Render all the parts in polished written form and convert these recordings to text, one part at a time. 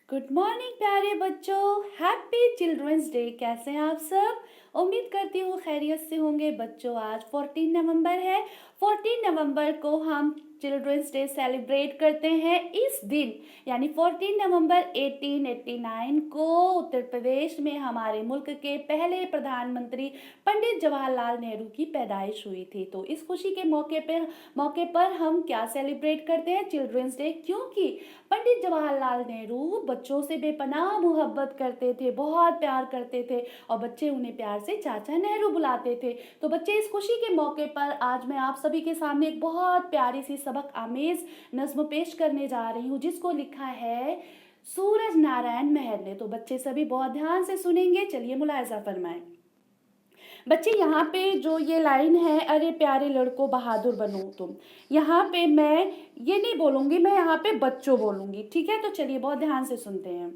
Good morning प्यारे बच्चों। Happy children's day. कैसे हैं आप सब? उम्मीद करती हूँ खैरियत से होंगे बच्चों। आज 14 नवंबर है। 14 नवंबर को हम चिल्ड्रंस डे सेलिब्रेट करते हैं। इस दिन यानी 14 नवंबर 1889 को उत्तर प्रदेश में हमारे मुल्क के पहले प्रधानमंत्री पंडित जवाहरलाल नेहरू की पैदाइश हुई थी। तो इस खुशी के मौके पर हम क्या सेलिब्रेट करते हैं? Children's day. क्योंकि पंडित जवाहरलाल नेहरू बच्चों से बेपनाह मोहब्बत करते थे, बहुत प्यार करते थे और बच्चे उन्हें प्यार से चाचा नेहरू बुलाते थे। तो बच्चे, इस खुशी के मौके पर आज मैं आप सभी के सामने एक बहुत प्यारी सी सबक आमेज नज्म पेश करने जा रही हूँ, जिसको लिखा है सूरज नारायण मेहर ने। तो बच्चे सभी बहुत ध्यान से सुनेंगे। चलिए मुलायजा फरमाएं। बच्चे, यहाँ पे जो ये लाइन है, अरे प्यारे लड़कों बहादुर बनो तुम, यहाँ पे मैं ये नहीं बोलूंगी, मैं यहाँ पे बच्चों बोलूंगी। ठीक है? तो चलिए बहुत ध्यान से सुनते हैं।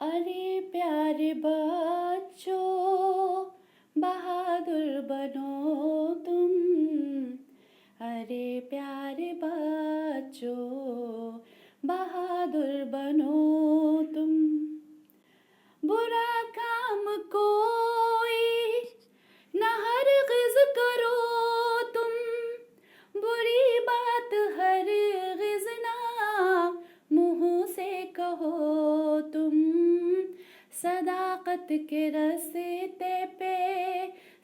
अरे प्यारे बच्चों बहादुर बनो तुम, अरे प्यारे बच्चों बहादुर बनो तुम। बुरा काम कोई न हरगिज़ करो तुम, बुरी बात हरगिज़ ना मुँह से कहो तुम। सदाकत के रास्ते पे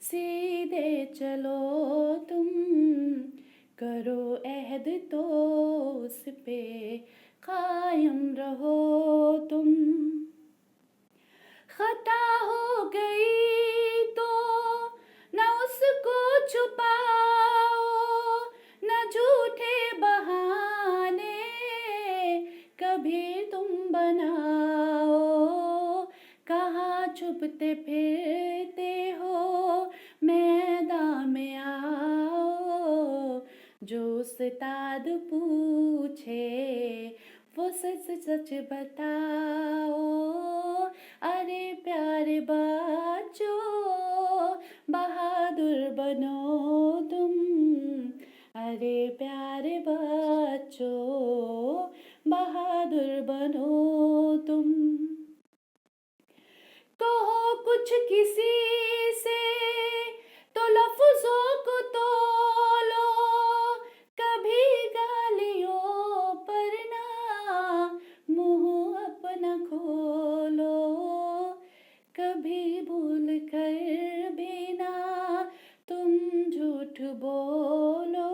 सीधे चलो तुम, करो अहद तो उस पे कायम रहो तुम। खता हो गई तो न उसको छुपाओ, न झूठे बहाने कभी तुम बनाओ। कहाँ छुपते फिरते हो मैदान में आओ, जो उस्ताद पूछे वो सच सच बताओ। अरे प्यारे बच्चों बहादुर बनो तुम, अरे प्यारे बच्चों बहादुर बनो तुम। कहो कुछ किसी से तो लफ्जों को तोलो, कभी गालियों पर ना मुंह अपना खोलो। कभी भूल कर भी ना तुम झूठ बोलो,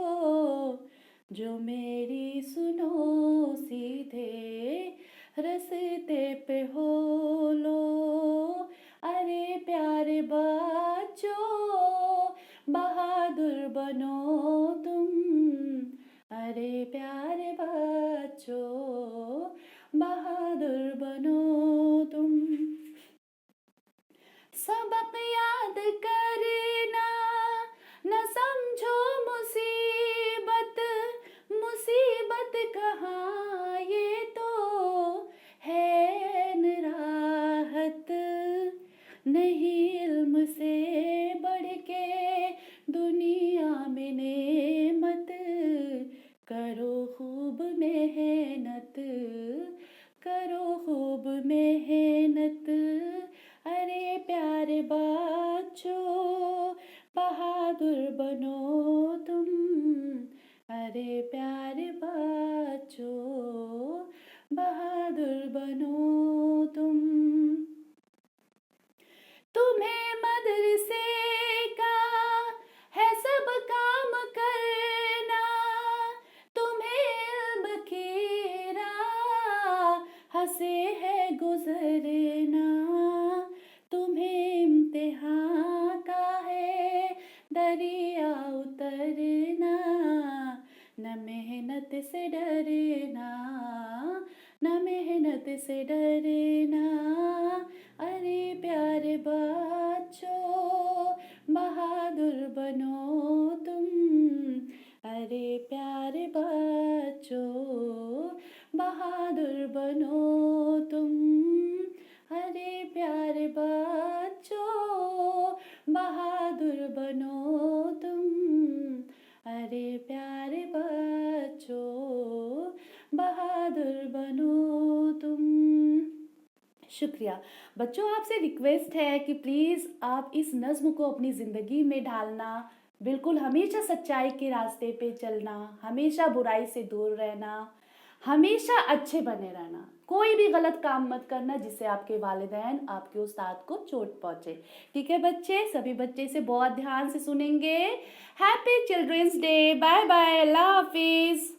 जो मेरी सुनो सीधे रास्ते पे हो लो। अरे प्यारे बच्चों बहादुर बनो तुम, अरे प्यारे बच्चों बहादुर बनो तुम। सबक याद करना न समझो मुसीबत, मुसीबत कहाँ ये तो है न राहत। नहीं इल्म से बढ़ के दुनिया में नेमत, करो खूब मेहनत, करो खूब मेहनत। अरे प्यारे बच्चों बहादुर बनो तुम, अरे प्यारे बच्चों बहादुर बनो तुम। तुम्हें मदरसे का है सब काम करना, तुम्हें इल्म की राह से है गुजरना। तुम्हें इम्तिहान का है दरिया उतरना, न मेहनत से डरना, न मेहनत से डरना। अरे प्यारे बच्चों बहादुर बनो तुम, अरे प्यारे बच्चों बहादुर बनो तुम। अरे प्यारे बच्चों बहादुर बनो तुम, अरे प्यारे बच्चों बहादुर बनो शुक्रिया। बच्चों आपसे रिक्वेस्ट है कि प्लीज़ आप इस नज़्म को अपनी ज़िंदगी में ढालना, बिल्कुल हमेशा सच्चाई के रास्ते पे चलना, हमेशा बुराई से दूर रहना, हमेशा अच्छे बने रहना, कोई भी गलत काम मत करना जिससे आपके वालिदैन, आपके उस्ताद को चोट पहुँचे। ठीक है बच्चे, सभी बच्चे इसे बहुत ध्यान से सुनेंगे। Happy children's day, bye bye, अल्लाह हाफिज़।